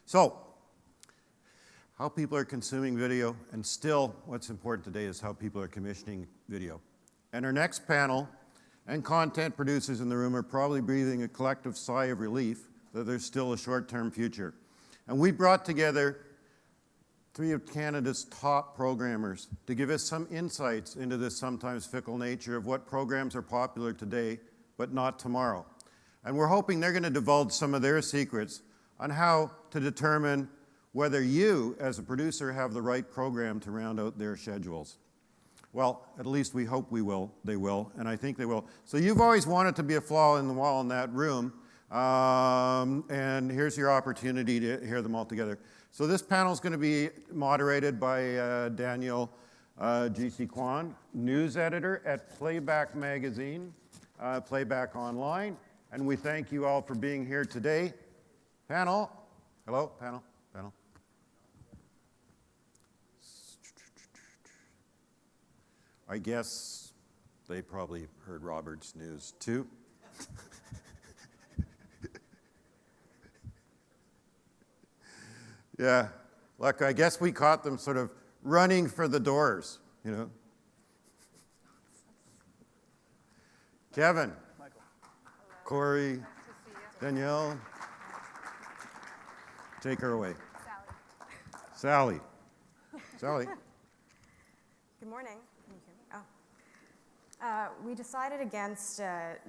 So, how people are consuming video, and still what's important today is how people are commissioning video. And our next panel and content producers in the room are probably breathing a collective sigh of relief that there's still a short-term future. And we brought together 3 of Canada's top programmers to give us some insights into this sometimes fickle nature of what programs are popular today, but not tomorrow. And we're hoping they're going to divulge some of their secrets on how to determine whether you, as a producer, have the right program to round out their schedules. Well, at least we hope they will, and I think they will. So you've always wanted to be a fly in the wall in that room, and here's your opportunity to hear them all together. So this panel is going to be moderated by Danielle Ng-See-Quan, news editor at Playback magazine, Playback Online, and we thank you all for being here today. Panel, hello, panel. I guess they probably heard Robert's news too. Yeah, look, I guess we caught them sort of running for the doors, you know. Kevin, Michael, Corrie, nice Danielle, take her away. Sally. Sally. Good morning. We decided against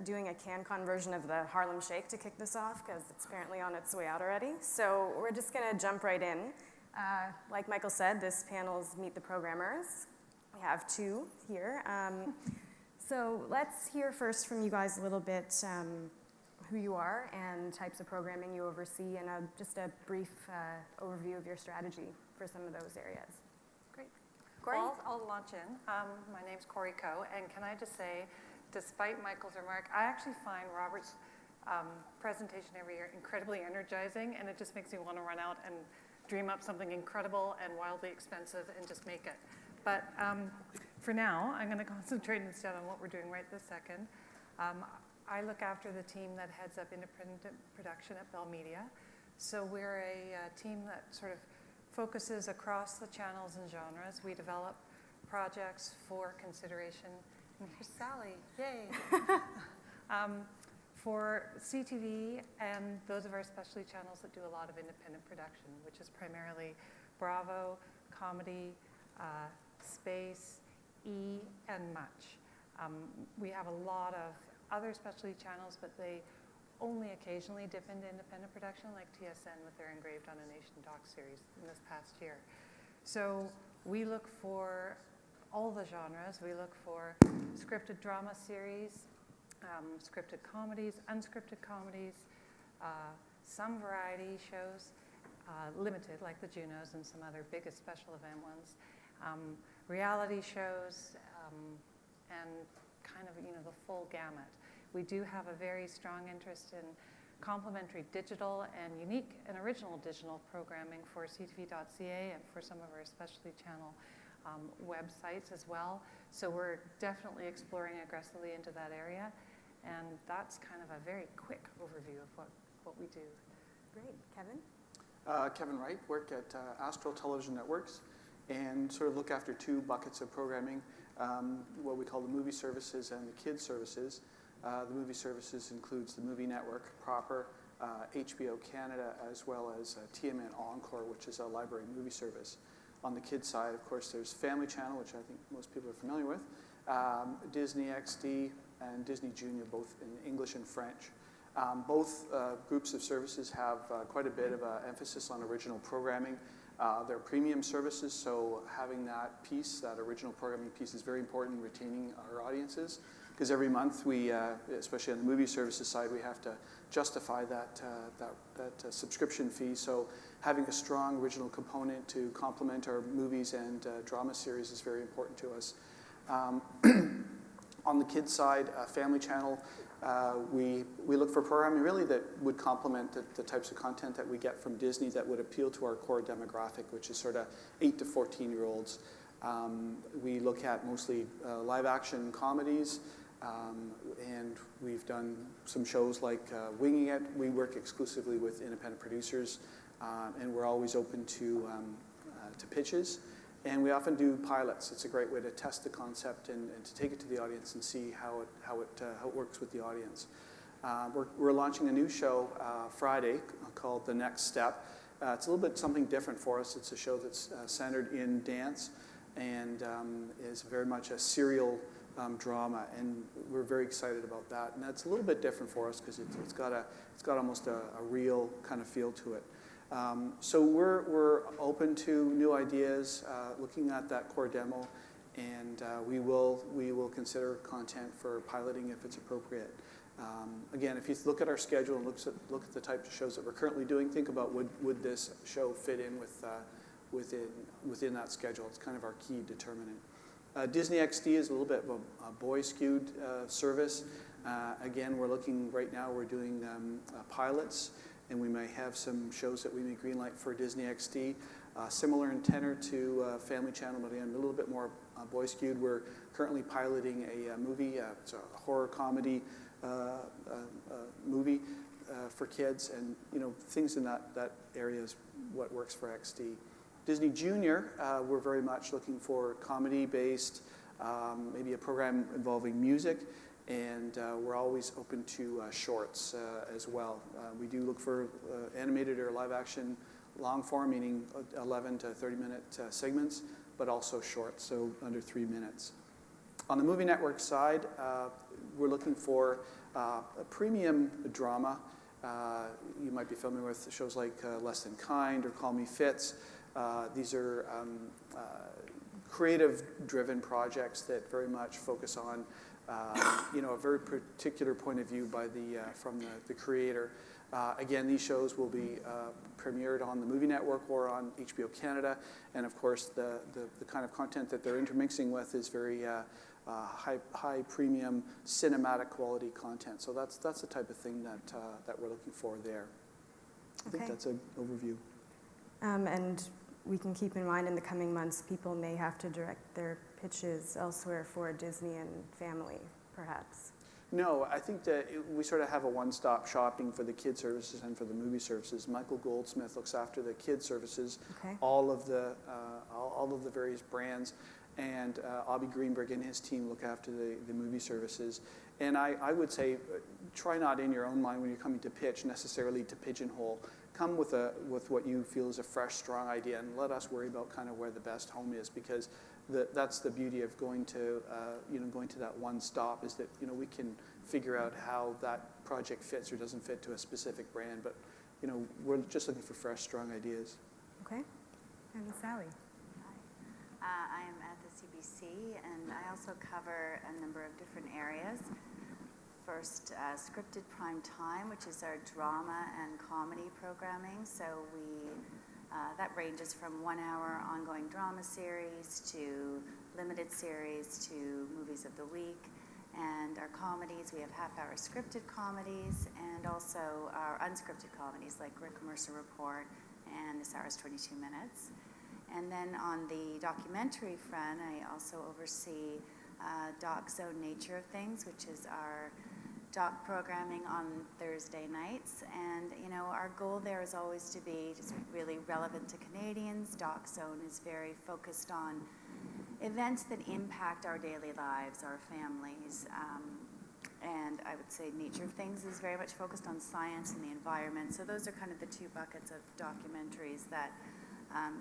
doing a CanCon version of the Harlem Shake to kick this off because it's apparently on its way out already. So we're just going to jump right in. Like Michael said, this panel's Meet the Programmers. We have 2 here. So let's hear first from you guys a little bit who you are and types of programming you oversee, and just a brief overview of your strategy for some of those areas. Great. Corrie? Well, I'll launch in. My name's Corrie Coe, and can I just say, despite Michael's remark, I actually find Robert's presentation every year incredibly energizing, and it just makes me want to run out and dream up something incredible and wildly expensive and just make it. But for now, I'm going to concentrate instead on what we're doing right this second. I look after the team that heads up independent production at Bell Media. So we're a team that sort of focuses across the channels and genres. We develop projects for consideration. And here's Sally, yay! For CTV and those of our specialty channels that do a lot of independent production, which is primarily Bravo, comedy, space, E, and much. We have a lot of other specialty channels, but they only occasionally dip into independent production, like TSN with their Engraved on a Nation doc series in this past year. So we look for all the genres. We look for scripted drama series, scripted comedies, unscripted comedies, some variety shows, limited, like the Junos and some other biggest special event ones, reality shows, and kind of, the full gamut. We do have a very strong interest in complementary digital and unique and original digital programming for CTV.ca and for some of our specialty channel websites as well. So we're definitely exploring aggressively into that area. And that's kind of a very quick overview of what we do. Great. Kevin? Kevin Wright, work at Astral Television Networks, and sort of look after 2 buckets of programming, what we call the movie services and the kids services. The movie services includes the Movie Network proper, HBO Canada, as well as TMN Encore, which is a library movie service. On the kids side, of course, there's Family Channel, which I think most people are familiar with, Disney XD, and Disney Junior, both in English and French. Both groups of services have quite a bit of emphasis on original programming. They're premium services, so having that piece, that original programming piece, is very important in retaining our audiences. Because every month we, especially on the movie services side, we have to justify that subscription fee. So having a strong original component to complement our movies and drama series is very important to us. On the kids side, Family Channel, we look for programming really that would complement the types of content that we get from Disney that would appeal to our core demographic, which is sort of 8 to 14-year-olds. We look at mostly live action comedies, and we've done some shows like Winging It. We work exclusively with independent producers and we're always open to pitches. And we often do pilots. It's a great way to test the concept and to take it to the audience and see how it works with the audience. We're launching a new show Friday called The Next Step. It's a little bit something different for us. It's a show that's centered in dance and is very much a serial drama, and we're very excited about that. And that's a little bit different for us because it's got almost a real kind of feel to it. So we're open to new ideas, looking at that core demo, and we will consider content for piloting if it's appropriate. Again, if you look at our schedule and look at the types of shows that we're currently doing, think about would this show fit in within that schedule. It's kind of our key determinant. Disney XD is a little bit of a boy-skewed service. Again, we're looking right now. We're doing pilots, and we may have some shows that we may greenlight for Disney XD. Similar in tenor to Family Channel, but again, a little bit more boy-skewed. We're currently piloting a movie. It's a horror comedy movie for kids, and things in that area is what works for XD. Disney Junior, we're very much looking for comedy-based, maybe a program involving music, and we're always open to shorts as well. We do look for animated or live-action long form, meaning 11 to 30-minute segments, but also shorts, so under 3 minutes. On the movie network side, we're looking for a premium drama. You might be familiar with shows like Less Than Kind or Call Me Fitz. These are creative-driven projects that very much focus on a very particular point of view from the creator. Again, these shows will be premiered on the Movie Network or on HBO Canada, and of course the kind of content that they're intermixing with is very high premium cinematic quality content. So that's the type of thing that we're looking for there. I think that's an overview. And we can keep in mind in the coming months, people may have to direct their pitches elsewhere for Disney and Family, perhaps. No, I think that we sort of have a one-stop shopping for the kid services and for the movie services. Michael Goldsmith looks after the kid services, all of the various brands, and Abby Greenberg and his team look after the movie services. And I would say, try not in your own mind when you're coming to pitch necessarily to pigeonhole. Come with what you feel is a fresh, strong idea, and let us worry about kind of where the best home is, because that's the beauty of going to that one stop, is that we can figure out how that project fits or doesn't fit to a specific brand. But we're just looking for fresh, strong ideas. Okay, and Sally. Hi, I am at the CBC, and I also cover a number of different areas. First, scripted prime time, which is our drama and comedy programming. So that ranges from 1 hour ongoing drama series to limited series to movies of the week. And our comedies, we have half-hour scripted comedies and also our unscripted comedies like Rick Mercer Report and This Hour's 22 Minutes. And then on the documentary front, I also oversee Doc Zone Nature of Things, which is our doc programming on Thursday nights. And our goal there is always to be just really relevant to Canadians. Doc Zone is very focused on events that impact our daily lives, our families. And I would say Nature of Things is very much focused on science and the environment. So those are kind of the two buckets of documentaries that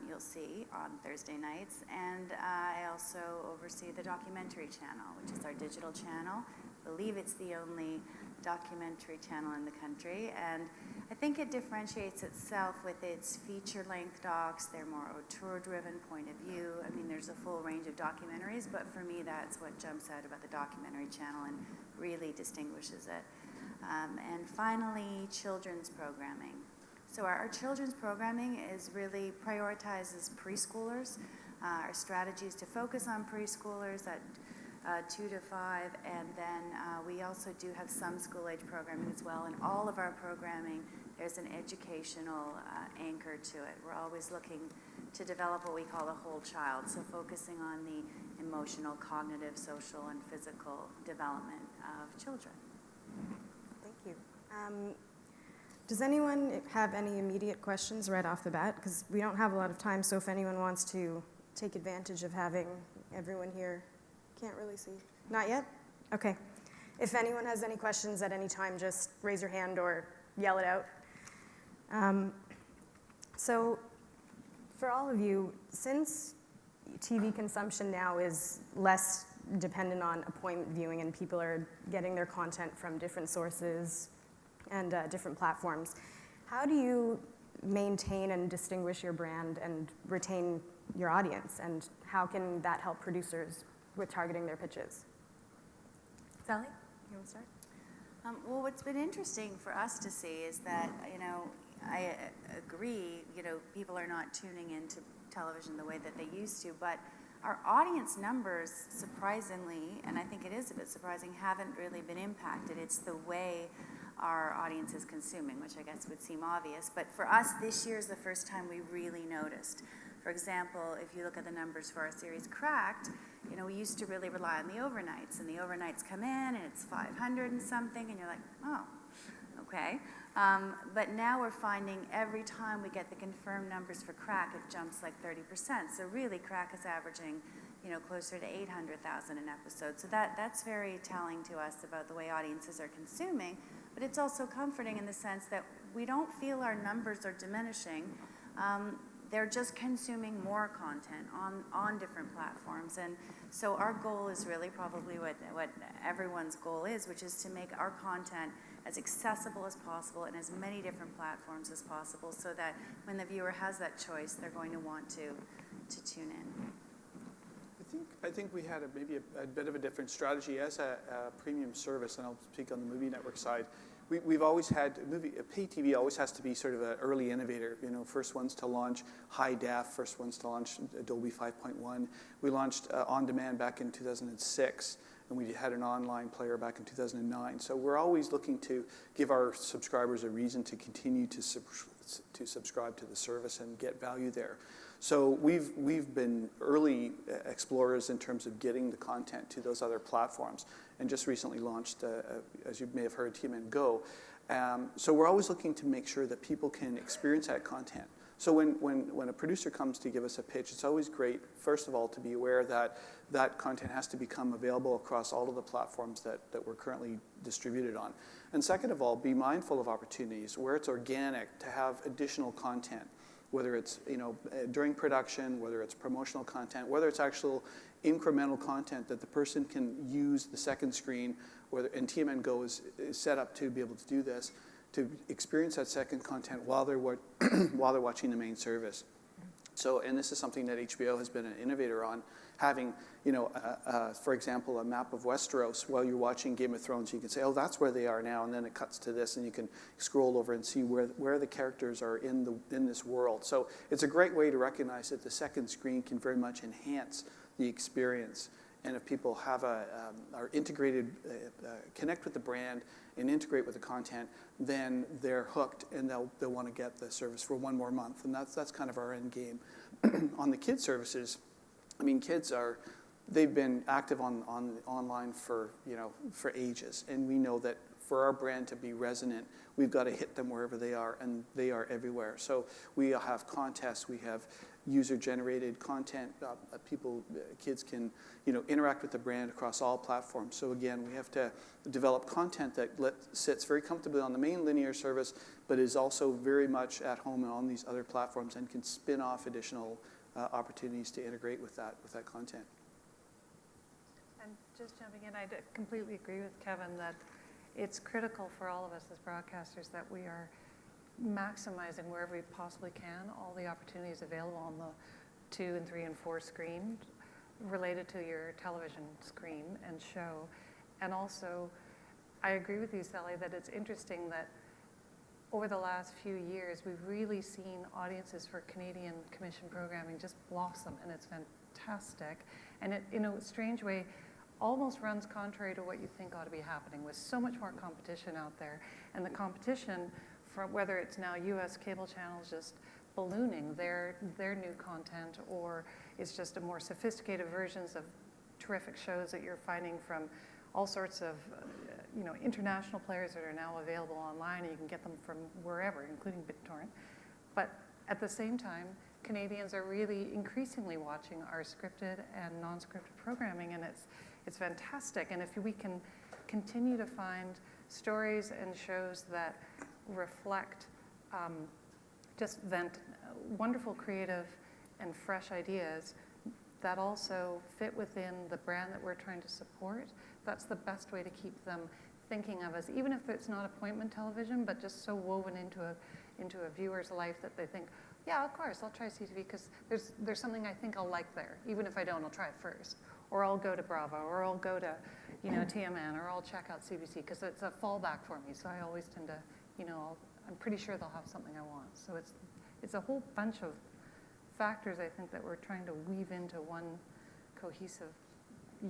you'll see on Thursday nights. And I also oversee the documentary channel, which is our digital channel. I believe it's the only documentary channel in the country. And I think it differentiates itself with its feature-length docs. They're more auteur-driven point of view. I mean, there's a full range of documentaries, but for me, that's what jumps out about the documentary channel and really distinguishes it. And finally, children's programming. So our children's programming is really prioritizes preschoolers. Our strategy is to focus on preschoolers at 2 to 5, and then we also do have some school-age programming as well. And all of our programming, there's an educational anchor to it. We're always looking to develop what we call the whole child, so focusing on the emotional, cognitive, social, and physical development of children. Thank you. Does anyone have any immediate questions right off the bat? Because we don't have a lot of time, so if anyone wants to take advantage of having everyone here, can't really see. Not yet? Okay. If anyone has any questions at any time, just raise your hand or yell it out. So for all of you, since TV consumption now is less dependent on appointment viewing and people are getting their content from different sources and different platforms, how do you maintain and distinguish your brand and retain your audience? And how can that help producers with targeting their pitches? Sally, you want to start? Well, what's been interesting for us to see is that, I agree, people are not tuning into television the way that they used to, but our audience numbers, surprisingly, and I think it is a bit surprising, haven't really been impacted. It's the way our audience is consuming, which I guess would seem obvious. But for us, this year is the first time we really noticed. For example, if you look at the numbers for our series Cracked, we used to really rely on the overnights, and the overnights come in and it's 500 and something, and you're like, oh, okay. But now we're finding every time we get the confirmed numbers for Crack, it jumps like 30%. So really, Crack is averaging, closer to 800,000 an episode. So that's very telling to us about the way audiences are consuming. But it's also comforting in the sense that we don't feel our numbers are diminishing. They're just consuming more content on different platforms. And so our goal is really probably what everyone's goal is, which is to make our content as accessible as possible in as many different platforms as possible, so that when the viewer has that choice, they're going to want to tune in. I think we had maybe a bit of a different strategy as a premium service, and I'll speak on the movie network side. We've always had pay TV always has to be sort of an early innovator. First ones to launch high def, first ones to launch Dolby 5.1. We launched on demand back in 2006, and we had an online player back in 2009. So we're always looking to give our subscribers a reason to continue to subscribe to the service and get value there. So we've been early explorers in terms of getting the content to those other platforms, and just recently launched, as you may have heard, TMN Go. So we're always looking to make sure that people can experience that content. So when a producer comes to give us a pitch, it's always great, first of all, to be aware that that content has to become available across all of the platforms that we're currently distributed on. And second of all, be mindful of opportunities where it's organic to have additional content, whether it's during production, whether it's promotional content, whether it's actual incremental content that the person can use the second screen, and TMN Go is set up to be able to do this, to experience that second content while they're watching the main service. So, and this is something that HBO has been an innovator on, having, for example, a map of Westeros while you're watching Game of Thrones. You can say, oh, that's where they are now, and then it cuts to this, and you can scroll over and see where the characters are in this world. So it's a great way to recognize that the second screen can very much enhance the experience. And if people are integrated, connect with the brand and integrate with the content, then they're hooked and they'll want to get the service for one more month. And that's kind of our end game. On the kids services, kids they've been active online for ages, and we know that for our brand to be resonant, we've got to hit them wherever they are, and they are everywhere. So we have contests, we have user-generated content. Kids can, interact with the brand across all platforms. So again, we have to develop content that sits very comfortably on the main linear service, but is also very much at home on these other platforms and can spin off additional opportunities to integrate with that content. And just jumping in, I completely agree with Kevin that it's critical for all of us as broadcasters that we are maximizing wherever we possibly can all the opportunities available on the 2 and 3 and 4 screen related to your television screen and show. And also, I agree with you, Sally, that it's interesting that over the last few years, we've really seen audiences for Canadian commission programming just blossom, and it's fantastic. And it, in a strange way, almost runs contrary to what you think ought to be happening, with so much more competition out there. And the competition, from whether it's now U.S. cable channels just ballooning their new content, or it's just a more sophisticated versions of terrific shows that you're finding from all sorts of international players that are now available online, and you can get them from wherever, including BitTorrent. But at the same time, Canadians are really increasingly watching our scripted and non-scripted programming, and it's fantastic. And if we can continue to find stories and shows that reflect just wonderful creative and fresh ideas that also fit within the brand that we're trying to support, that's the best way to keep them thinking of us, even if it's not appointment television, but just so woven into a viewer's life that they think, yeah, of course, I'll try CTV because there's something I think I'll like there. Even if I don't, I'll try it first. Or I'll go to Bravo, or I'll go to, TMN, or I'll check out CBC because it's a fallback for me. So I always tend to, I'm pretty sure they'll have something I want. So it's a whole bunch of factors, I think, that we're trying to weave into one cohesive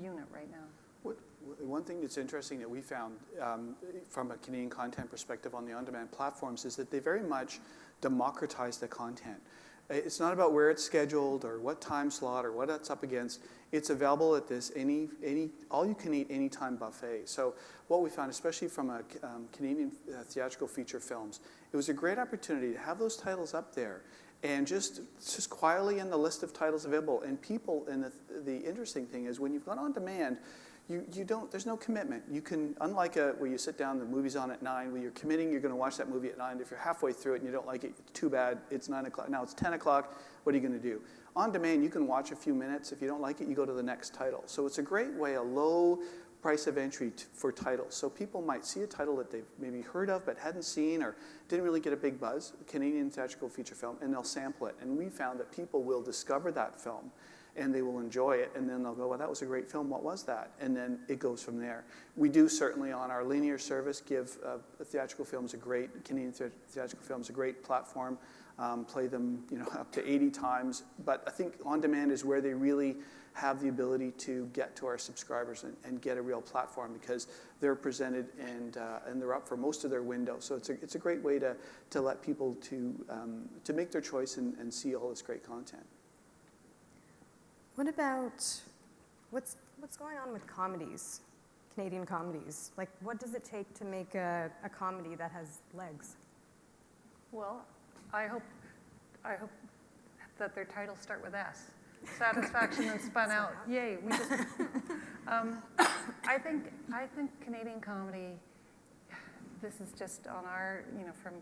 unit right now. One thing that's interesting that we found from a Canadian content perspective on the on-demand platforms is that they very much democratize the content. It's not about where it's scheduled or what time slot or what it's up against. It's available at this all-you-can-eat anytime buffet. So what we found, especially from a Canadian theatrical feature films, it was a great opportunity to have those titles up there and just quietly in the list of titles available. And people, and the interesting thing is when you've gone on demand, you don't, there's no commitment. You can, unlike where you sit down, the movie's on at 9, where you're committing, you're gonna watch that movie at 9. If you're halfway through it and you don't like it, too bad, it's 9 o'clock. Now it's 10 o'clock, what are you gonna do? On demand, you can watch a few minutes. If you don't like it, you go to the next title. So it's a great way, a low price of entry for titles. So people might see a title that they've maybe heard of but hadn't seen or didn't really get a big buzz, a Canadian theatrical feature film, and they'll sample it. And we found that people will discover that film and they will enjoy it, and then they'll go, well, that was a great film, what was that? And then it goes from there. We do certainly on our linear service give theatrical films Canadian theatrical films a great platform, play them up to 80 times, but I think on demand is where they really have the ability to get to our subscribers and get a real platform because they're presented and they're up for most of their window. So it's a great way to let people to make their choice and see all this great content. What about, what's going on with comedies, Canadian comedies? Like, what does it take to make a comedy that has legs? Well, I hope that their titles start with S. Satisfaction and Spun Out. Yay! We just. I think Canadian comedy. This is just on our, from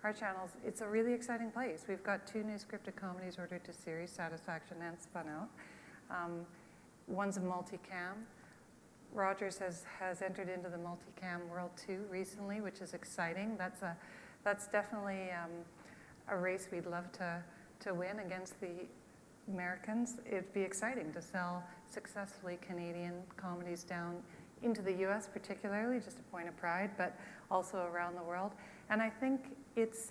our channels. It's a really exciting place. We've got 2 new scripted comedies ordered to series, Satisfaction and Spun Out. One's a multicam. Rogers has entered into the multicam world too recently, which is exciting. That's definitely a race we'd love to win against the Americans. It'd be exciting to sell successfully Canadian comedies down into the US particularly, just a point of pride, but also around the world. And I think it's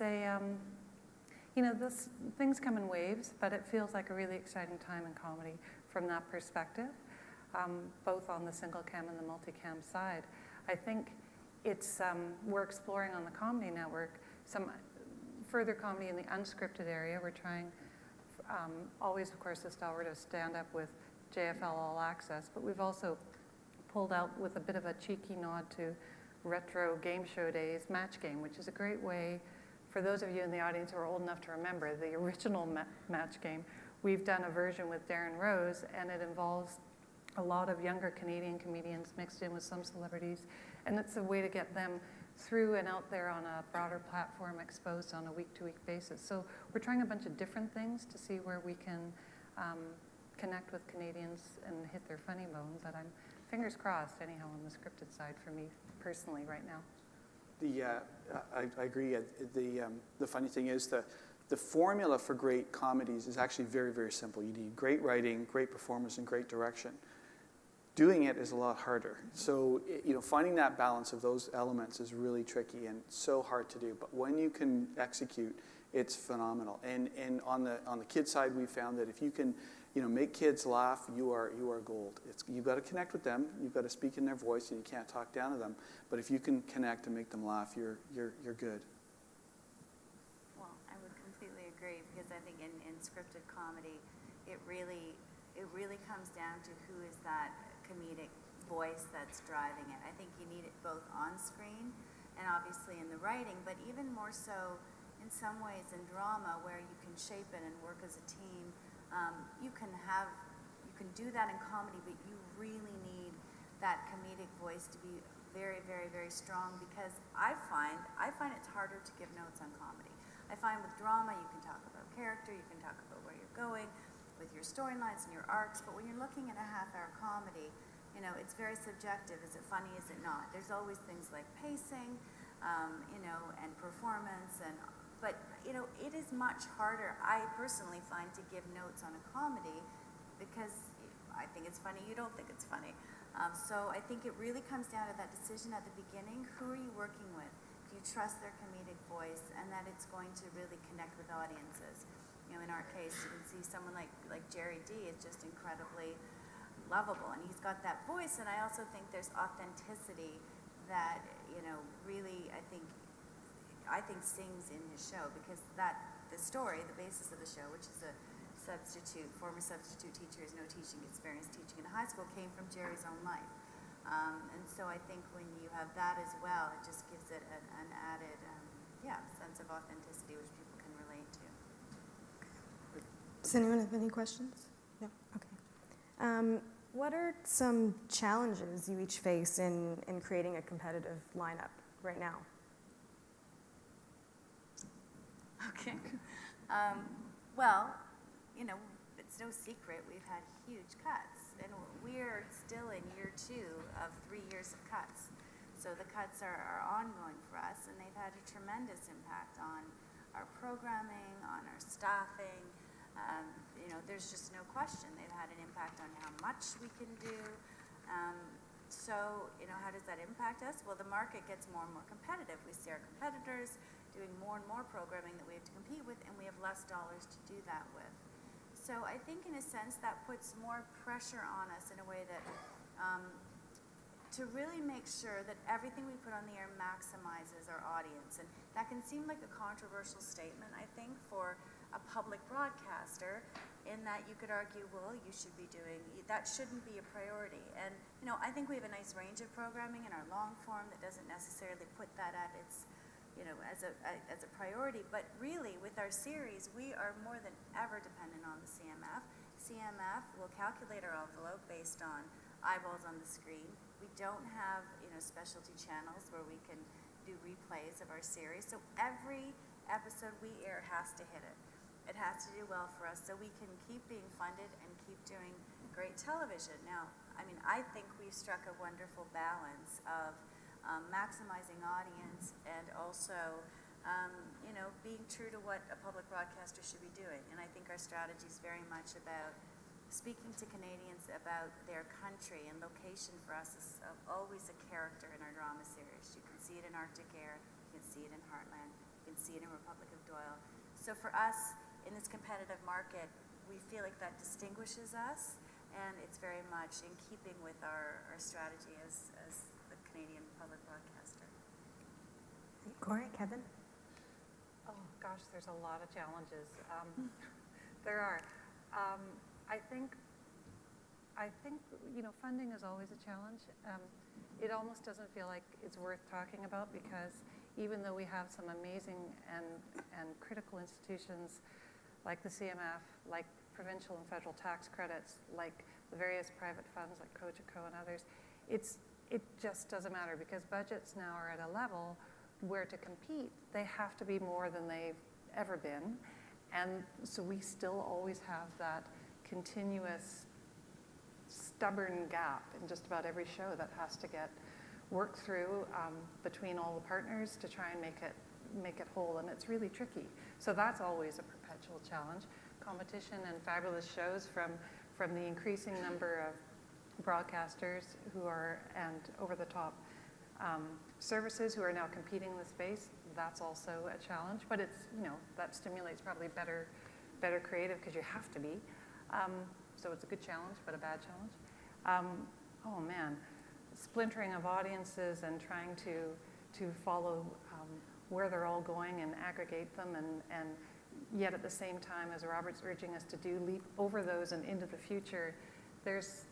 things come in waves, but it feels like a really exciting time in comedy from that perspective, both on the single cam and the multicam side. I think we're exploring on the Comedy Network some further comedy in the unscripted area. We're trying always, of course, the stalwart of stand-up with JFL All Access, but we've also pulled out with a bit of a cheeky nod to retro game show days, Match Game, which is a great way for those of you in the audience who are old enough to remember the original Match Game. We've done a version with Darren Rose, and it involves a lot of younger Canadian comedians mixed in with some celebrities, and it's a way to get them through and out there on a broader platform, exposed on a week-to-week basis. So we're trying a bunch of different things to see where we can connect with Canadians and hit their funny bones, and I'm fingers crossed anyhow on the scripted side for me personally right now. I agree. The funny thing is the formula for great comedies is actually very, very simple. You need great writing, great performers, and great direction. Doing it is a lot harder. So, finding that balance of those elements is really tricky and so hard to do. But when you can execute, it's phenomenal. And on the kid side, we found that if you can, make kids laugh, you are gold. You've got to connect with them. You've got to speak in their voice, and you can't talk down to them. But if you can connect and make them laugh, you're good. Well, I would completely agree because I think in scripted comedy, it really comes down to who is that comedic voice that's driving it. I think you need it both on screen and obviously in the writing, but even more so in some ways in drama where you can shape it and work as a team. You can do that in comedy, but you really need that comedic voice to be very, very, very strong, because I find it's harder to give notes on comedy. I find with drama you can talk about character, you can talk about where you're going with your storylines and your arcs, but when you're looking at a half-hour comedy, you know, it's very subjective. Is it funny? Is it not? There's always things like pacing, you know, and performance, but you know, it is much harder, I personally find, to give notes on a comedy because I think it's funny, you don't think it's funny. So I think it really comes down to that decision at the beginning. Who are you working with? Do you trust their comedic voice and that it's going to really connect with audiences? You know, in our case, you can see someone like Jerry D is just incredibly lovable, and he's got that voice. And I also think there's authenticity that, you know, really I think sings in his show, because the story, the basis of the show, which is a former substitute teacher has no teaching experience teaching in high school, came from Jerry's own life. And so I think when you have that as well, it just gives it an added sense of authenticity which people can relate to. Does anyone have any questions? No? Okay. What are some challenges you each face in creating a competitive lineup right now? Okay. Well, you know, it's no secret we've had huge cuts, and we're still in year 2 of 3 years of cuts. So the cuts are ongoing for us, and they've had a tremendous impact on our programming, on our staffing. You know, there's just no question they've had an impact on how much we can do. So, you know, how does that impact us? Well, the market gets more and more competitive. We see our competitors doing more and more programming that we have to compete with, and we have less dollars to do that with. So I think in a sense that puts more pressure on us in a way that to really make sure that everything we put on the air maximizes our audience. And that can seem like a controversial statement, I think, for a public broadcaster, in that you could argue, well, you should be doing, that shouldn't be a priority. And, you know, I think we have a nice range of programming in our long form that doesn't necessarily put that at its, you know, as a priority. But really, with our series, we are more than ever dependent on the CMF. CMF will calculate our envelope based on eyeballs on the screen. We don't have, you know, specialty channels where we can do replays of our series. So every episode we air has to hit it. It has to do well for us so we can keep being funded and keep doing great television. Now, I mean, I think we've struck a wonderful balance of maximizing audience and also, you know, being true to what a public broadcaster should be doing. And I think our strategy is very much about speaking to Canadians about their country, and location for us is always a character in our drama series. You can see it in Arctic Air, you can see it in Heartland, you can see it in Republic of Doyle. So for us, in this competitive market, we feel like that distinguishes us, and it's very much in keeping with our strategy as the Canadian public broadcaster. Corrie, Kevin? Oh gosh, there's a lot of challenges. There are. I think you know, funding is always a challenge. It almost doesn't feel like it's worth talking about, because even though we have some amazing and critical institutions like the CMF, like provincial and federal tax credits, like the various private funds like Cogeco and others, it just doesn't matter, because budgets now are at a level where to compete, they have to be more than they've ever been. And so we still always have that continuous stubborn gap in just about every show that has to get worked through between all the partners to try and make it whole, and it's really tricky. So that's always a perpetual challenge. Competition and fabulous shows from the increasing number of broadcasters and over-the-top services who are now competing in the space. That's also a challenge, but it's, you know, that stimulates probably better creative, because you have to be. So it's a good challenge, but a bad challenge. Oh man, splintering of audiences and trying to follow where they're all going and aggregate them, and yet at the same time, as Robert's urging us to do, leap over those and into the future. There's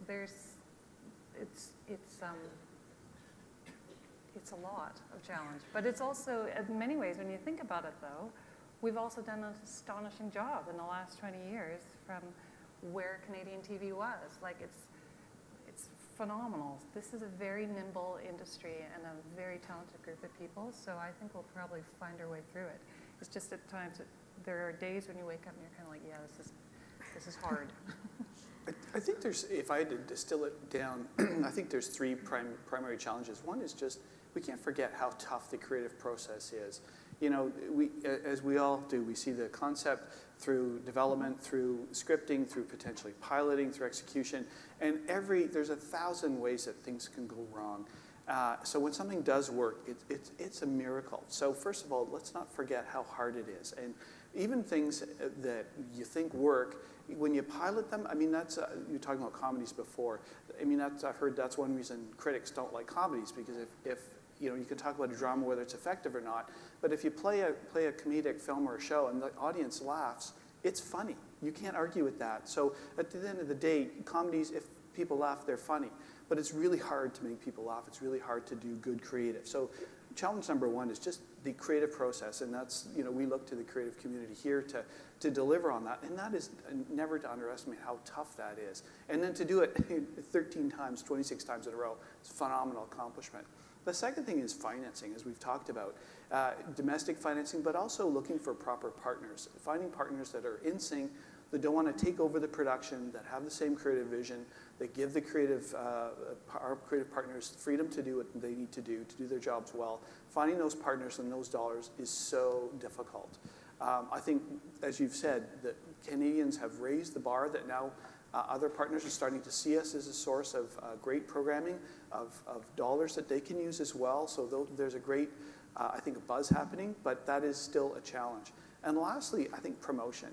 it's a lot of challenge. But it's also, in many ways, when you think about it though, we've also done an astonishing job in the last 20 years from where Canadian TV was. Like it's phenomenal. This is a very nimble industry and a very talented group of people, so I think we'll probably find our way through it. It's just at times, there are days when you wake up and you're kind of like, yeah, this is hard. I think there's, if I had to distill it down, I think there's three primary challenges. One is just, we can't forget how tough the creative process is. You know, as we all do, we see the concept through development, through scripting, through potentially piloting, through execution, and there's 1,000 ways that things can go wrong. So when something does work, it's a miracle. So first of all, let's not forget how hard it is. And even things that you think work, when you pilot them, I mean, that's, you were talking about comedies before. I mean, I've heard that's one reason critics don't like comedies, because if you know, you can talk about a drama, whether it's effective or not, but if you play a comedic film or a show and the audience laughs, it's funny. You can't argue with that. So at the end of the day, comedies, if people laugh, they're funny. But it's really hard to make people laugh. It's really hard to do good creative. So challenge number one is just the creative process, and that's, you know, we look to the creative community here to deliver on that, and that is never to underestimate how tough that is. And then to do it 13 times, 26 times in a row, it's a phenomenal accomplishment. The second thing is financing, as we've talked about. Domestic financing, but also looking for proper partners. Finding partners that are in sync, that don't want to take over the production, that have the same creative vision, that give the our creative partners freedom to do what they need to do their jobs well. Finding those partners and those dollars is so difficult. I think, as you've said, that Canadians have raised the bar, that now other partners are starting to see us as a source of great programming, of dollars that they can use as well. So there's a great, I think, a buzz happening, but that is still a challenge. And lastly, I think promotion.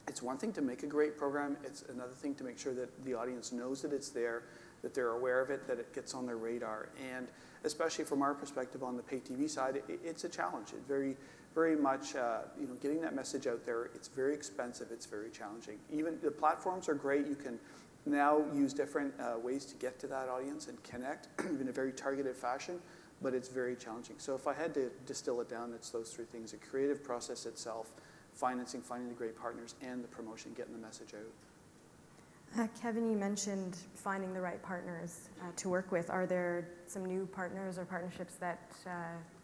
It's one thing to make a great program. It's another thing to make sure that the audience knows that it's there, that they're aware of it, that it gets on their radar. And especially from our perspective on the pay TV side, it's a challenge. It's very much, you know, getting that message out there. It's very expensive. It's very challenging. Even the platforms are great. You can now use different ways to get to that audience and connect in a very targeted fashion, but it's very challenging. So if I had to distill it down, it's those three things: the creative process itself, financing, finding the great partners, and the promotion, getting the message out. Kevin, you mentioned finding the right partners to work with. Are there some new partners or partnerships that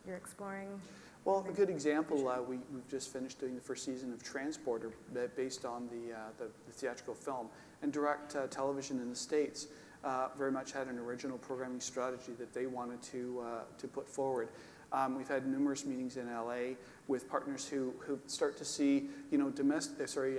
you're exploring? Well, a good example, we've just finished doing the first season of Transporter, based on the theatrical film. And direct television in the States very much had an original programming strategy that they wanted to put forward. We've had numerous meetings in LA with partners who start to see, you know,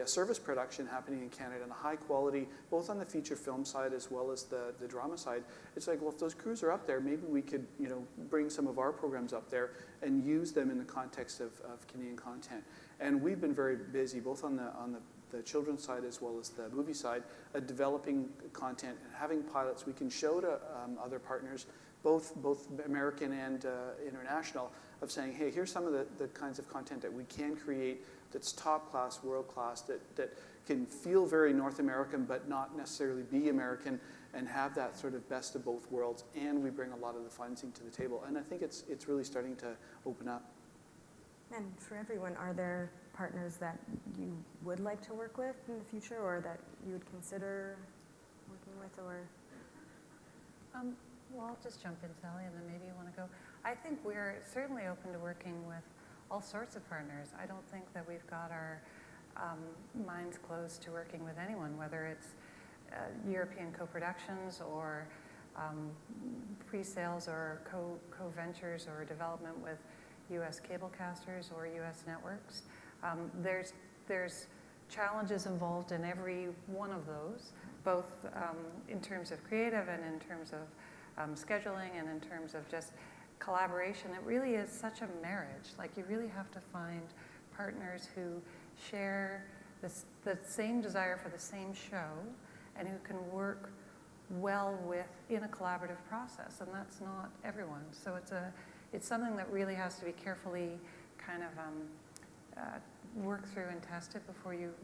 service production happening in Canada, and the high quality, both on the feature film side as well as the drama side. It's like, well, if those crews are up there, maybe we could, you know, bring some of our programs up there and use them in the context of Canadian content. And we've been very busy, both on the children's side as well as the movie side, developing content and having pilots we can show to other partners, both American and international, of saying, hey, here's some of the kinds of content that we can create that's top class, world class, that can feel very North American but not necessarily be American, and have that sort of best of both worlds. And we bring a lot of the financing to the table. And I think it's really starting to open up. And for everyone, are there partners that you would like to work with in the future, or that you would consider working with, or? Well, I'll just jump in, Sally, and then maybe you want to go. I think we're certainly open to working with all sorts of partners. I don't think that we've got our minds closed to working with anyone, whether it's European co-productions or pre-sales or co-ventures or development with U.S. cablecasters or U.S. networks. There's challenges involved in every one of those, both in terms of creative and in terms of scheduling and in terms of just collaboration. It really is such a marriage. Like, you really have to find partners who share the same desire for the same show and who can work well with in a collaborative process, and that's not everyone. So it's something that really has to be carefully kind of worked through and tested before you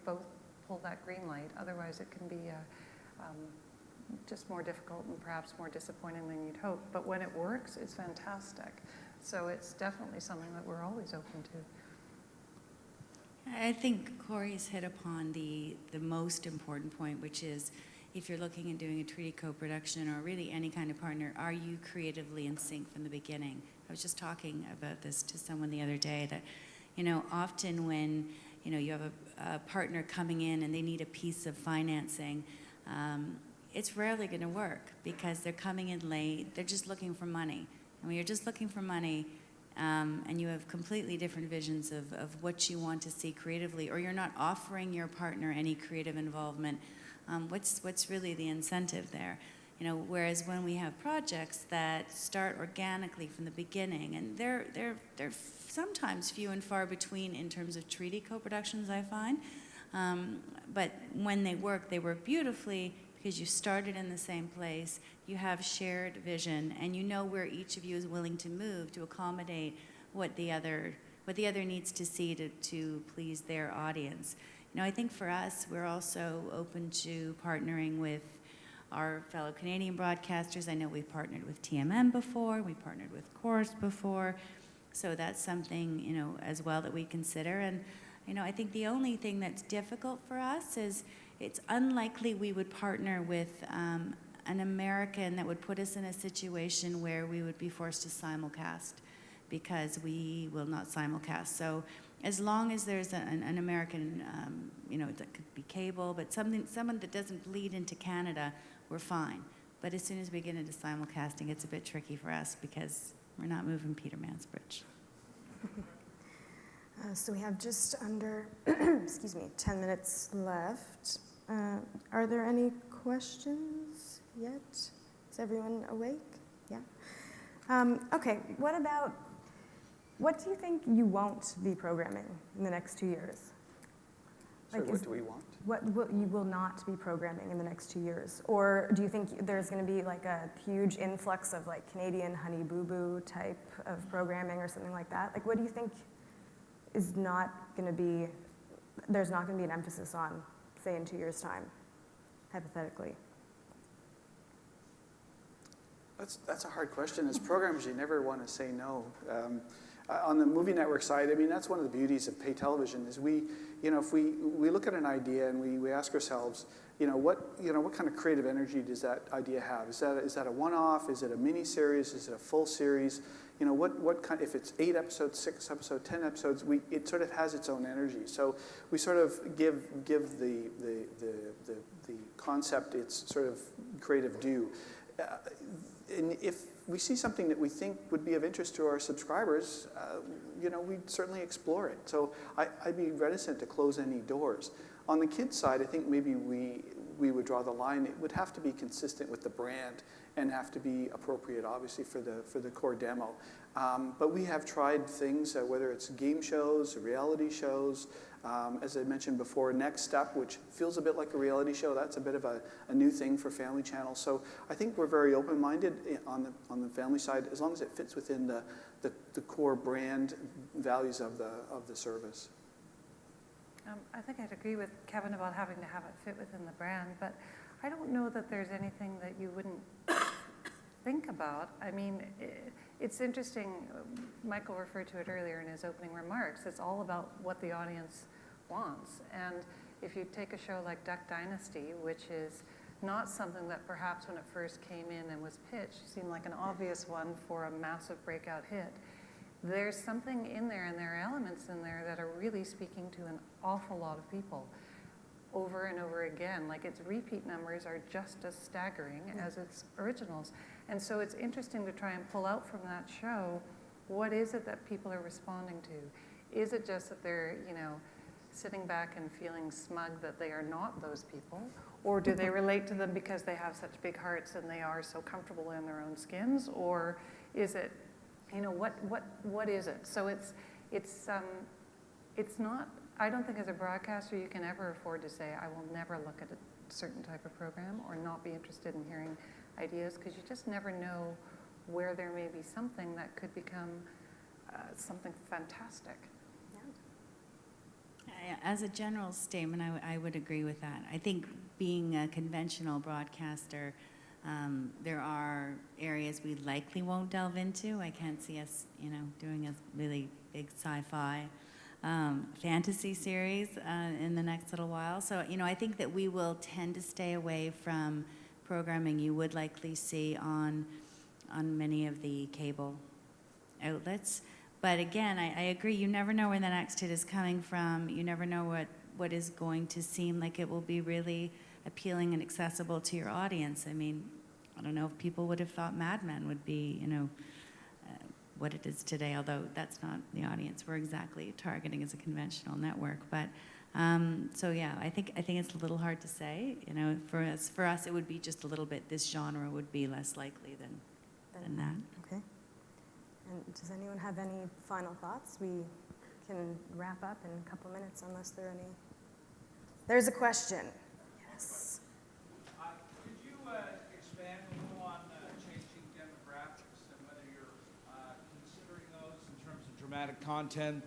both pull that green light. Otherwise, it can be just more difficult and perhaps more disappointing than you'd hope. But when it works, it's fantastic. So it's definitely something that we're always open to. I think Corrie's hit upon the most important point, which is if you're looking at doing a treaty co-production or really any kind of partner, are you creatively in sync from the beginning? I was just talking about this to someone the other day that, often when, you have a partner coming in and they need a piece of financing, it's rarely going to work because they're coming in late, they're just looking for money. And when you're just looking for money, and you have completely different visions of what you want to see creatively, or you're not offering your partner any creative involvement, what's really the incentive there? Whereas when we have projects that start organically from the beginning, and they're sometimes few and far between in terms of treaty co-productions, I find, but when they work beautifully because you started in the same place, you have shared vision, and you know where each of you is willing to move to accommodate what the other needs to see to please their audience. I think for us, we're also open to partnering with our fellow Canadian broadcasters. I know we've partnered with TMM before, we partnered with Corrie before, so that's something, as well that we consider. And, I think the only thing that's difficult for us is it's unlikely we would partner with an American that would put us in a situation where we would be forced to simulcast, because we will not simulcast. So as long as there's an American, that could be cable, but someone that doesn't bleed into Canada, we're fine. But as soon as we get into simulcasting, it's a bit tricky for us because we're not moving Peter Mansbridge. So we have just under, 10 minutes left. Are there any questions yet? Is everyone awake? Yeah. Okay, what do you think you won't be programming in the next 2 years? Sorry, what do we want? What you will not be programming in the next 2 years? Or do you think there's going to be like a huge influx of like Canadian Honey Boo Boo type of programming or something like that? Like, what do you think is not going to be, there's not going to be an emphasis on, say, in 2 years' time, hypothetically? That's a hard question. As programmers, you never want to say no. On the movie network side, that's one of the beauties of pay television is if we look at an idea and we ask ourselves, what kind of creative energy does that idea have? Is that a one-off? Is it a mini-series? Is it a full series? What kind? If it's 8 episodes, 6 episodes, 10 episodes, it sort of has its own energy. So we sort of give the concept its sort of creative due. And if we see something that we think would be of interest to our subscribers, we'd certainly explore it. So I'd be reticent to close any doors. On the kids' side, I think maybe we would draw the line. It would have to be consistent with the brand and have to be appropriate, obviously, for the core demo. But we have tried things, whether it's game shows, reality shows. As I mentioned before, Next Step, which feels a bit like a reality show, that's a bit of a new thing for Family Channel. So I think we're very open-minded on the family side, as long as it fits within the core brand values of the service. I think I'd agree with Kevin about having to have it fit within the brand, but I don't know that there's anything that you wouldn't think about. It's interesting. Michael referred to it earlier in his opening remarks. It's all about what the audience wants. And if you take a show like Duck Dynasty, which is not something that perhaps when it first came in and was pitched seemed like an obvious one for a massive breakout hit, there's something in there and there are elements in there that are really speaking to an awful lot of people over and over again. Like, its repeat numbers are just as staggering as its originals. And so it's interesting to try and pull out from that show, what is it that people are responding to? Is it just that they're, sitting back and feeling smug that they are not those people? Or do they relate to them because they have such big hearts and they are so comfortable in their own skins? Or is it, what is it? So it's not, I don't think as a broadcaster you can ever afford to say, I will never look at a certain type of program or not be interested in hearing ideas, because you just never know where there may be something that could become something fantastic. As a general statement, I would agree with that. I think being a conventional broadcaster, there are areas we likely won't delve into. I can't see us, doing a really big sci-fi fantasy series in the next little while. So, I think that we will tend to stay away from programming you would likely see on many of the cable outlets. But again, I agree, you never know where the next hit is coming from. You never know what is going to seem like it will be really appealing and accessible to your audience. I mean, I don't know if people would have thought Mad Men would be, what it is today, although that's not the audience we're exactly targeting as a conventional network. But so yeah, I think it's a little hard to say. For us, it would be just a little bit. This genre would be less likely than that. Okay. And does anyone have any final thoughts? We can wrap up in a couple minutes unless there are any. There's a question. Yes. Could you expand a little on changing demographics and whether you're considering those in terms of dramatic content?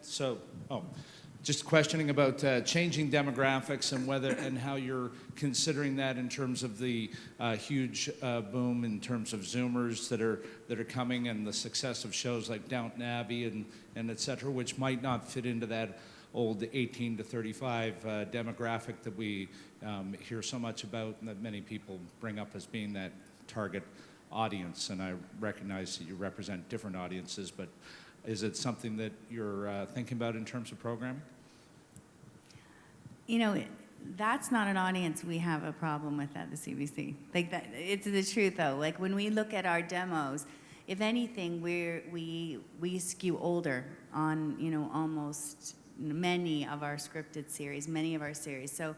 Just questioning about changing demographics and how you're considering that in terms of the huge boom in terms of Zoomers that are coming and the success of shows like Downton Abbey and et cetera, which might not fit into that old 18 to 35 demographic that we hear so much about and that many people bring up as being that target audience. And I recognize that you represent different audiences, but is it something that you're thinking about in terms of programming? That's not an audience we have a problem with at the CBC. Like that, it's the truth though. Like when we look at our demos, if anything, we skew older on almost many of our scripted series, many of our series. So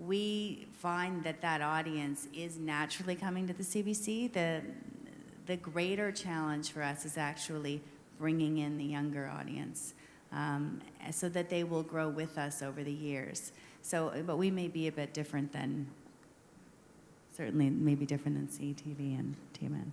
we find that audience is naturally coming to the CBC. The greater challenge for us is actually bringing in the younger audience. So that they will grow with us over the years. But we may be a bit different certainly maybe different than CTV and TMN.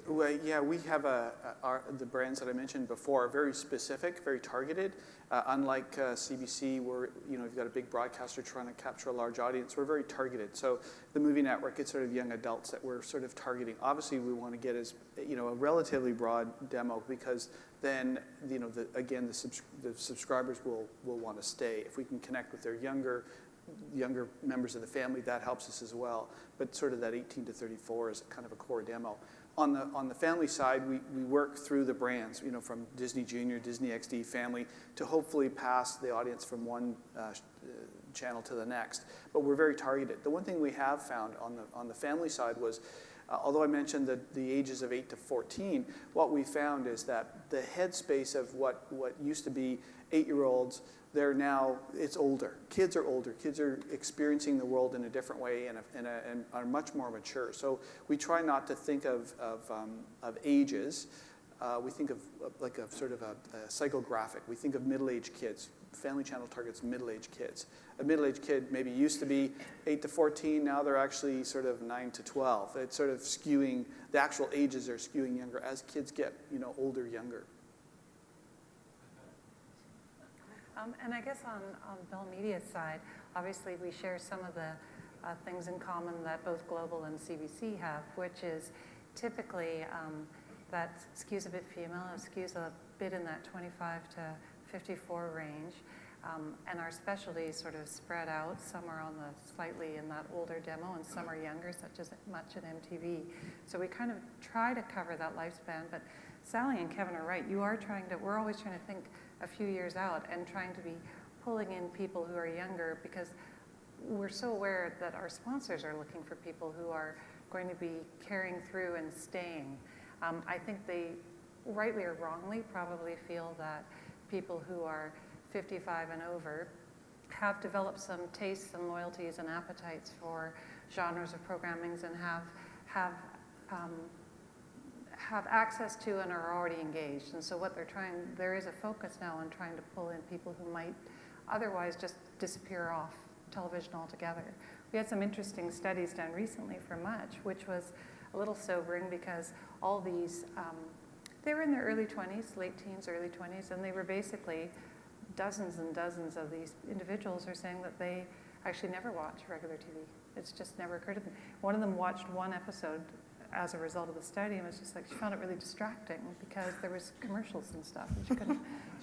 Well, yeah, we have the brands that I mentioned before are very specific, very targeted. Unlike CBC, where you've got a big broadcaster trying to capture a large audience, we're very targeted. So the movie network, it's sort of young adults that we're sort of targeting. Obviously, we want to get a relatively broad demo because then the subscribers will want to stay. If we can connect with their younger members of the family, that helps us as well. But sort of that 18 to 34 is kind of a core demo. On the family side, we work through the brands, from Disney Junior, Disney XD Family, to hopefully pass the audience from one channel to the next. But we're very targeted. The one thing we have found on the family side was, although I mentioned the ages of 8 to 14, what we found is that the headspace of what used to be 8-year-olds, it's older. Kids are older. Kids are experiencing the world in a different way and are much more mature. So we try not to think of ages. We think of like a sort of a psychographic. We think of middle-aged kids. Family Channel targets middle-aged kids. A middle-aged kid maybe used to be 8 to 14. Now they're actually sort of 9 to 12. It's sort of skewing. The actual ages are skewing younger as kids get older, younger. And I guess on Bell Media's side, obviously we share some of the things in common that both Global and CBC have, which is typically that skews a bit female, it skews a bit in that 25 to 54 range. And our specialties sort of spread out. Some are on the slightly in that older demo and some are younger, such as Much at MTV. So we kind of try to cover that lifespan, but Sally and Kevin are right. We're always trying to think a few years out and trying to be pulling in people who are younger because we're so aware that our sponsors are looking for people who are going to be carrying through and staying. I think they, rightly or wrongly, probably feel that people who are 55 and over have developed some tastes and loyalties and appetites for genres of programmings and have access to and are already engaged. And so there is a focus now on trying to pull in people who might otherwise just disappear off television altogether. We had some interesting studies done recently for Much, which was a little sobering because all these, they were in their early 20s, late teens, early 20s, and they were basically dozens and dozens of these individuals are saying that they actually never watch regular TV. It's just never occurred to them. One of them watched one episode as a result of the study, and was just like, she found it really distracting because there was commercials and stuff. And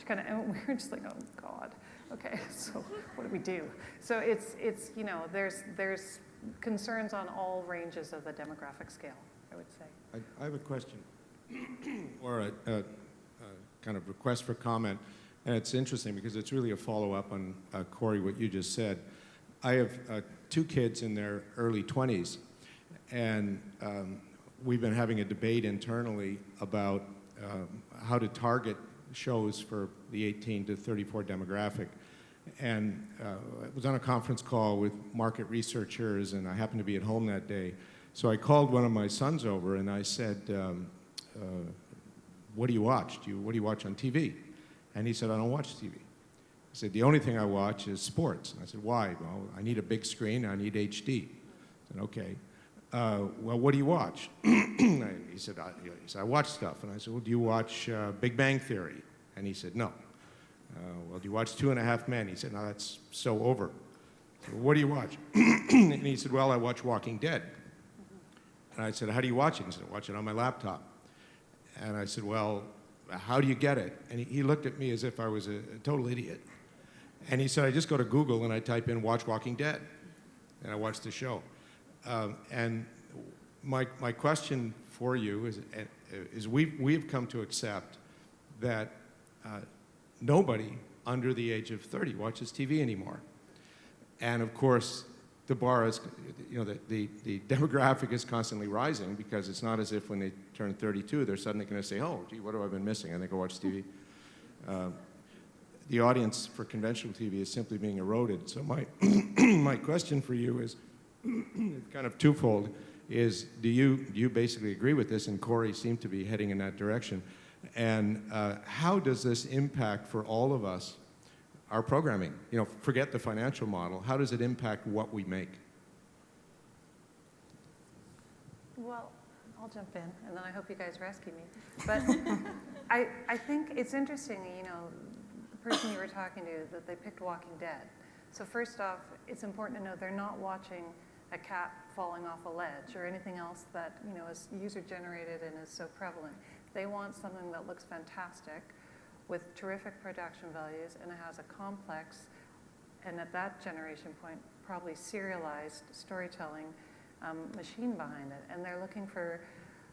and we were just like, oh God, okay, so what do we do? So it's you know, there's concerns on all ranges of the demographic scale, I would say. I have a question, or a kind of request for comment, and it's interesting because it's really a follow-up on, Corrie, what you just said. I have 2 kids in their early 20s, and we've been having a debate internally about how to target shows for the 18 to 34 demographic. And I was on a conference call with market researchers, and I happened to be at home that day. So I called one of my sons over, and I said, what do you watch? What do you watch on TV? And he said, I don't watch TV. He said, the only thing I watch is sports. And I said, why? Well, I need a big screen, I need HD. I said, okay. Well, what do you watch? He said, I watch stuff. And I said, well, do you watch Big Bang Theory? And he said, no. Well, do you watch 2.5 Men? He said, no, that's so over. I said, well, what do you watch? And he said, well, I watch Walking Dead. And I said, how do you watch it? He said, I watch it on my laptop. And I said, well, how do you get it? And he looked at me as if I was a total idiot. And he said, I just go to Google and I type in watch Walking Dead. And I watch the show. And my question for you is we've come to accept that nobody under the age of 30 watches TV anymore. And of course, the bar is, you know, the demographic is constantly rising, because it's not as if when they turn 32, they're suddenly going to say, oh, gee, what have I been missing? I think I'll watch TV. The audience for conventional TV is simply being eroded. So my question for you is kind of twofold. Is do you basically agree with this? And Corrie seemed to be heading in that direction. And how does this impact for all of us our programming? You know, forget the financial model. How does it impact what we make? Well, I'll jump in, and then I hope you guys rescue me. But I think it's interesting, you know, the person you were talking to, that they picked Walking Dead. So first off, it's important to know they're not watching a cat falling off a ledge or anything else that, you know, is user-generated and is so prevalent. They want something that looks fantastic with terrific production values, and it has a complex, and at that generation point, probably serialized storytelling machine behind it. And they're looking for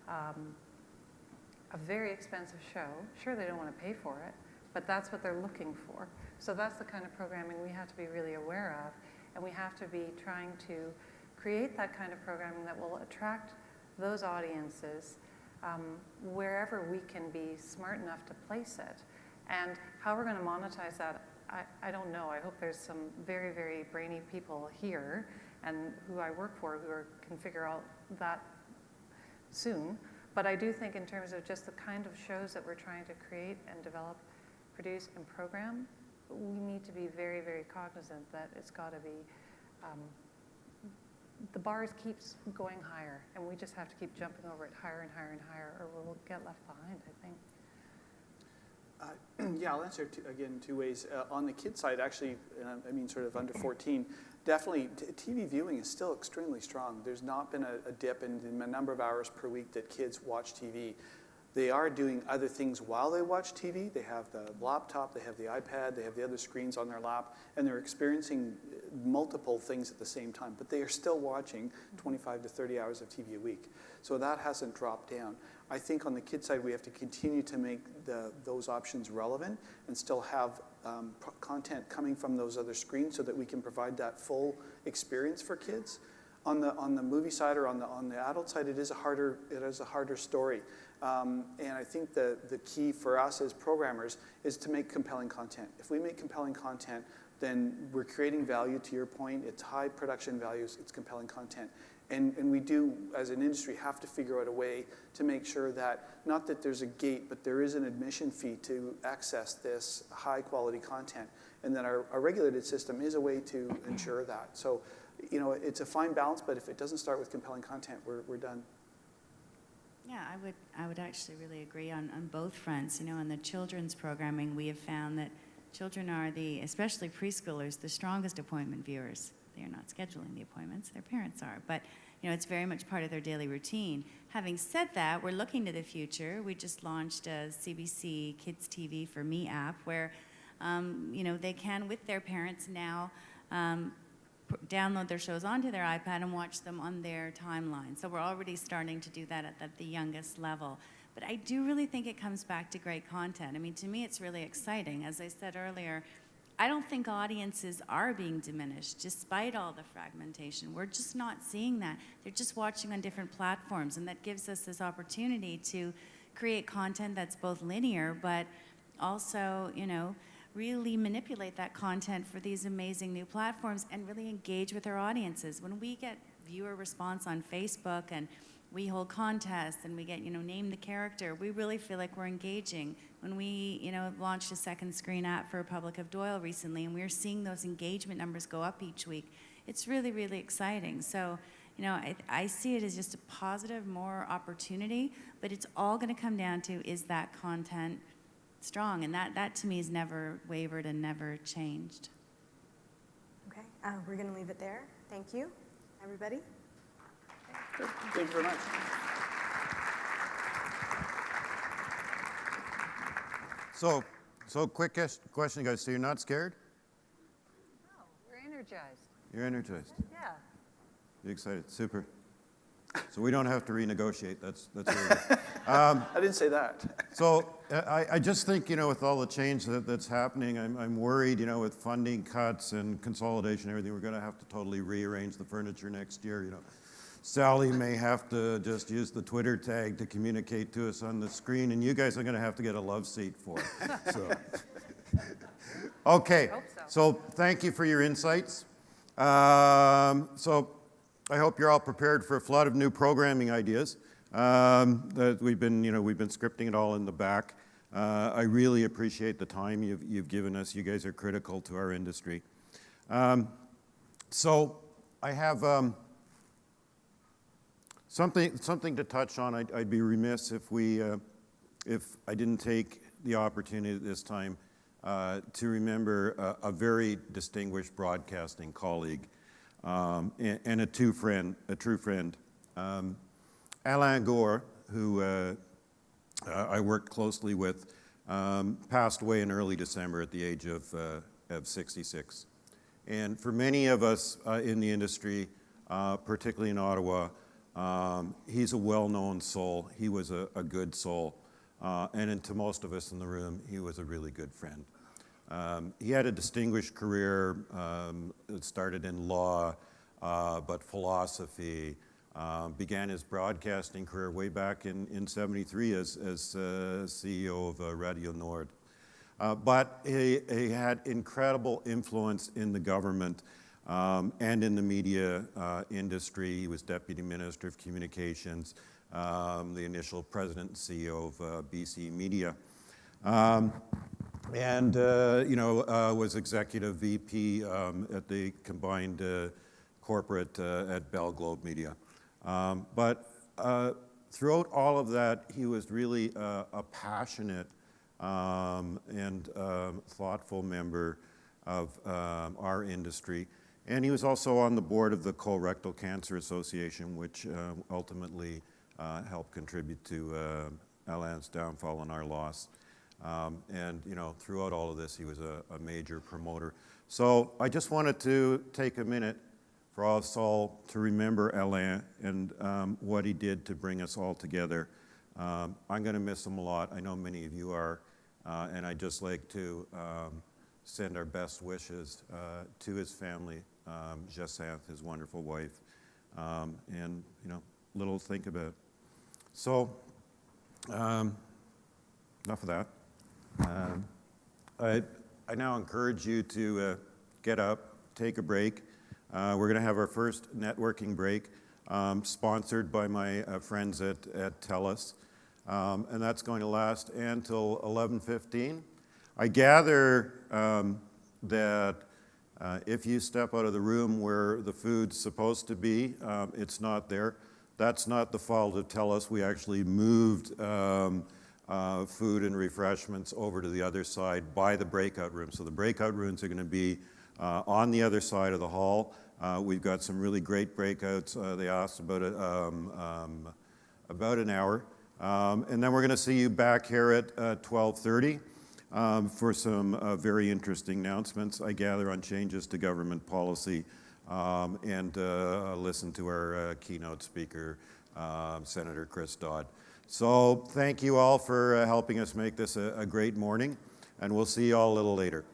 a very expensive show. Sure, they don't want to pay for it, but that's what they're looking for. So that's the kind of programming we have to be really aware of, and we have to be trying to create that kind of programming that will attract those audiences wherever we can be smart enough to place it. And how we're going to monetize that, I don't know. I hope there's some very, very brainy people here and who I work for who can figure out that soon. But I do think in terms of just the kind of shows that we're trying to create and develop, produce and program, we need to be very, very cognizant that it's got to be, the bars keeps going higher, and we just have to keep jumping over it higher and higher and higher, or we'll get left behind, I think. Yeah, I'll answer again 2 ways. On the kid side, actually, I mean sort of under 14, definitely TV viewing is still extremely strong. There's not been a dip in the number of hours per week that kids watch TV. They are doing other things while they watch TV. They have the laptop, they have the iPad, they have the other screens on their lap, and they're experiencing multiple things at the same time. But they are still watching 25 to 30 hours of TV a week. So that hasn't dropped down. I think on the kid side, we have to continue to make those options relevant and still have content coming from those other screens so that we can provide that full experience for kids. On the movie side or on the adult side, it is a harder story. And I think the key for us as programmers is to make compelling content. If we make compelling content, then we're creating value, to your point. It's high production values, it's compelling content. And we do, as an industry, have to figure out a way to make sure that, not that there's a gate, but there is an admission fee to access this high quality content, and that our regulated system is a way to ensure that. So, you know, it's a fine balance, but if it doesn't start with compelling content, we're done. Yeah, I would actually really agree on both fronts. You know, on the children's programming, we have found that children are especially preschoolers, the strongest appointment viewers. They are not scheduling the appointments, their parents are. But, it's very much part of their daily routine. Having said that, we're looking to the future. We just launched a CBC Kids TV for Me app where, they can, with their parents now, download their shows onto their iPad and watch them on their timeline. So we're already starting to do that at the youngest level. But I do really think it comes back to great content. I mean, to me, it's really exciting. As I said earlier, I don't think audiences are being diminished despite all the fragmentation. We're just not seeing that. They're just watching on different platforms, and that gives us this opportunity to create content that's both linear, but also, really manipulate that content for these amazing new platforms and really engage with our audiences. When we get viewer response on Facebook and we hold contests and we get, name the character, we really feel like we're engaging. When we, launched a second screen app for Republic of Doyle recently, and we're seeing those engagement numbers go up each week, it's really, really exciting. So, I see it as just a positive, more opportunity, but it's all going to come down to, is that content strong? And that to me has never wavered and never changed. Okay, we're going to leave it there. Thank you, everybody. Good. Thank you very much. So quick question, guys. So you're not scared? No, we're energized. You're energized. Yeah. You're excited. Super. So we don't have to renegotiate. That's really good. I didn't say that. So I just think, with all the change that's happening, I'm worried, with funding cuts and consolidation and everything, we're going to have to totally rearrange the furniture next year. Sally may have to just use the Twitter tag to communicate to us on the screen, and you guys are going to have to get a love seat for it. So. Okay, so thank you for your insights. So I hope you're all prepared for a flood of new programming ideas. That we've been scripting it all in the back. I really appreciate the time you've given us. You guys are critical to our industry. So I have something to touch on. I'd be remiss if I didn't take the opportunity this time to remember a very distinguished broadcasting colleague and a true friend. Alain Gore, who I worked closely with, passed away in early December at the age of 66. And for many of us in the industry, particularly in Ottawa, he's a well-known soul. He was a good soul. And to most of us in the room, he was a really good friend. He had a distinguished career. It started in law, but philosophy. Began his broadcasting career way back in 73 as CEO of Radio Nord. But he had incredible influence in the government and in the media industry. He was Deputy Minister of Communications, the initial President and CEO of BC Media. And was Executive VP at the combined corporate at Bell Globe Media. But throughout all of that, he was really a passionate and thoughtful member of our industry. And he was also on the board of the Colorectal Cancer Association, which ultimately helped contribute to Alain's downfall and our loss. And throughout all of this, he was a major promoter. So I just wanted to take a minute for us all to remember Alain and what he did to bring us all together. I'm going to miss him a lot. I know many of you are. And I'd just like to send our best wishes to his family, Jacinthe, his wonderful wife, and, little to think about. So, enough of that. I now encourage you to get up, take a break. We're going to have our first networking break, sponsored by my friends at TELUS, and that's going to last until 11:15. I gather that if you step out of the room where the food's supposed to be, it's not there. That's not the fault of TELUS. We actually moved food and refreshments over to the other side by the breakout room. So the breakout rooms are going to be on the other side of the hall. We've got some really great breakouts. They asked about an hour. And then we're going to see you back here at 12:30 for some very interesting announcements, I gather, on changes to government policy, and listen to our keynote speaker, Senator Chris Dodd. So thank you all for helping us make this a great morning, and we'll see you all a little later.